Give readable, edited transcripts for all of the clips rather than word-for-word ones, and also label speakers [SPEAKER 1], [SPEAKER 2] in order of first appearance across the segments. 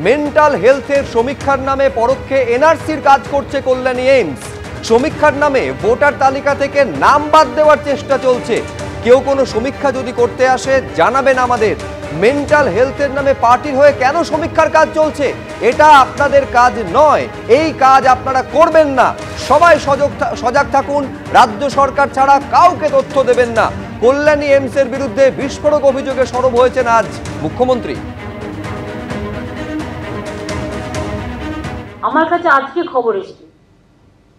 [SPEAKER 1] Mental হেলথের সমীক্ষার নামে পরোক্ষে এনআরসির কাজ করছে কল্যাণী এইমস। সমীক্ষার নামে ভোটার তালিকা থেকে নাম বাদ দেওয়ার চেষ্টা চলছে। কেউ কোনো সমীক্ষা যদি করতে আসে জানাবেন আমাদের। মেন্টাল হেলথের নামে পার্টির হয়ে কেন সমীক্ষার কাজ চলছে? এটা আপনাদের কাজ নয়, এই কাজ আপনারা করবেন না। সবাই সজাগ থাকুন, রাজ্য সরকার ছাড়া কাউকে তথ্য দেবেন না। কল্যাণী এইমসের বিরুদ্ধে বিস্ফোরক অভিযোগে সরব হয়েছেন আজ মুখ্যমন্ত্রী।
[SPEAKER 2] আমার কাছে আজকে খবর এসেছে,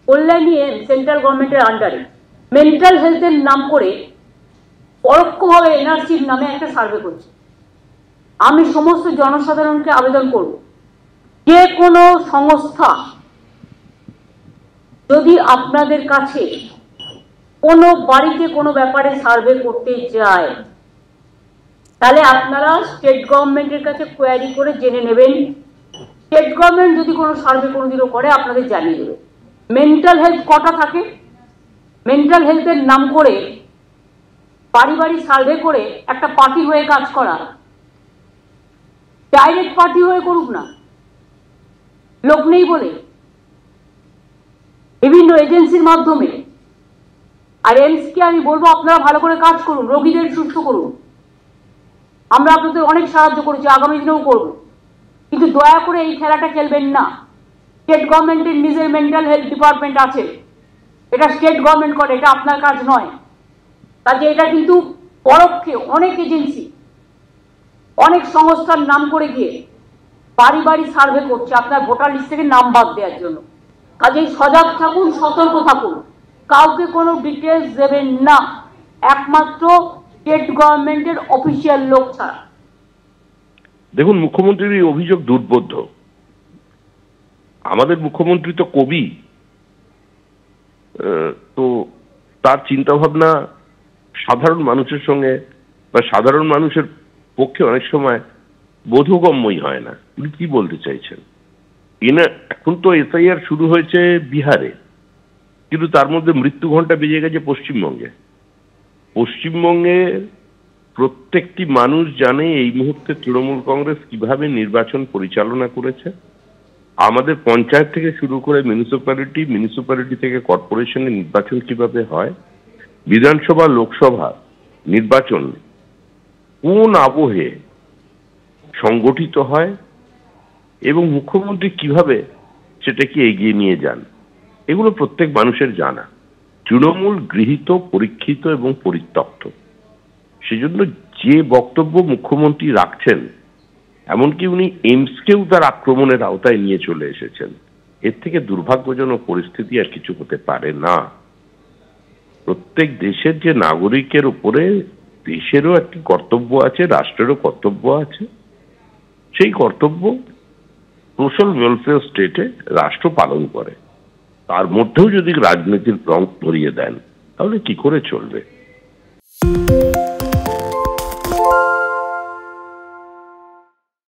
[SPEAKER 2] কল্যাণী এইমস সেন্ট্রাল গভর্নমেন্টের আন্ডারে মেন্টাল হেলথের নাম করে পরোক্ষভাবে এনআরসির নামে একটা সার্ভে করছে। আমি সমস্ত জনসাধারণকে আবেদন করব, যে কোনো সংস্থা যদি আপনাদের কাছে কোনো বাড়িতে কোনো ব্যাপারে সার্ভে করতে যায়, তাহলে আপনারা স্টেট গভর্নমেন্টের কাছে কোয়ারি করে জেনে নেবেন। স্টেট গভর্নমেন্ট যদি কোনো সার্ভে কোনোদিনও করে আপনাদের জানিয়ে দেবে। মেন্টাল হেলথ কটা থাকে? মেন্টাল হেলথের নাম করে বাড়ি বাড়ি সার্ভে করে একটা পার্টি হয়ে কাজ করা, ডাইরেক্ট পার্টি হয়ে করুক না, লোক নেই বলে, বিভিন্ন এজেন্সির মাধ্যমে। আর এইমসকে আমি বলবো আপনারা ভালো করে কাজ করুন, রোগীদের সুস্থ করুন। আমরা আপনাদের অনেক সাহায্য করেছি, আগামী দিনেও করব, কিন্তু দয়া করে এই খেলাটা খেলবেন না। স্টেট গভর্নমেন্টের নিজের মেন্টাল হেলথ ডিপার্টমেন্ট আছে, এটা স্টেট গভর্নমেন্ট করে, এটা আপনার কাজ নয়। কাজে এটা কিন্তু পরোক্ষে অনেক এজেন্সি, অনেক সংস্থার নাম করে গিয়ে বাড়ি বাড়ি সার্ভে করছে আপনার ভোটার লিস্ট থেকে নাম বাদ দেওয়ার জন্য। কাজেই সজাগ থাকুন, সতর্ক থাকুন, কাউকে কোনো ডিটেলস দেবেন না, একমাত্র স্টেট গভর্নমেন্টের অফিসিয়াল লোক ছাড়া।
[SPEAKER 3] দেখুন, মুখ্যমন্ত্রীর এই অভিযোগ দুর্বোধ্য। আমাদের মুখ্যমন্ত্রী তো কবি, তো তার চিন্তা ভাবনা সাধারণ মানুষের সঙ্গে বা সাধারণ মানুষের পক্ষে অনেক সময় বোধগম্যই হয় না। উনি কি বলতে চাইছেন? এখন তো এসআইআর শুরু হয়েছে বিহারে, কিন্তু তার মধ্যে মৃত্যু ঘণ্টা বেজে গেছে পশ্চিমবঙ্গে। পশ্চিমবঙ্গের প্রত্যেকটি মানুষ জানে এই মুহূর্তে তৃণমূল কংগ্রেস কিভাবে নির্বাচন পরিচালনা করেছে। আমাদের পঞ্চায়েত থেকে শুরু করে মিউনিসিপ্যালিটি থেকে কর্পোরেশনের নির্বাচন কিভাবে হয়, বিধানসভা লোকসভা নির্বাচন কোন আবহে সংগঠিত হয় এবং মুখ্যমন্ত্রী কিভাবে সেটাকে এগিয়ে নিয়ে যান, এগুলো প্রত্যেক মানুষের জানা। তৃণমূল গৃহীত, পরীক্ষিত এবং পরিত্যক্ত। সেজন্য যে বক্তব্য মুখ্যমন্ত্রী রাখছেন, এমনকি উনি এইমসকেও তার আক্রমণের আওতায় নিয়ে চলে এসেছেন, এর থেকে দুর্ভাগ্যজনক পরিস্থিতি আর কিছু হতে পারে না। প্রত্যেক দেশের যে নাগরিকের উপরে দেশেরও একটি কর্তব্য আছে, রাষ্ট্রেরও কর্তব্য আছে। সেই কর্তব্য সোশ্যাল ওয়েলফেয়ার স্টেটে রাষ্ট্র পালন করে। তার মধ্যেও যদি রাজনীতির রং ধরিয়ে দেন, তাহলে কি করে চলবে?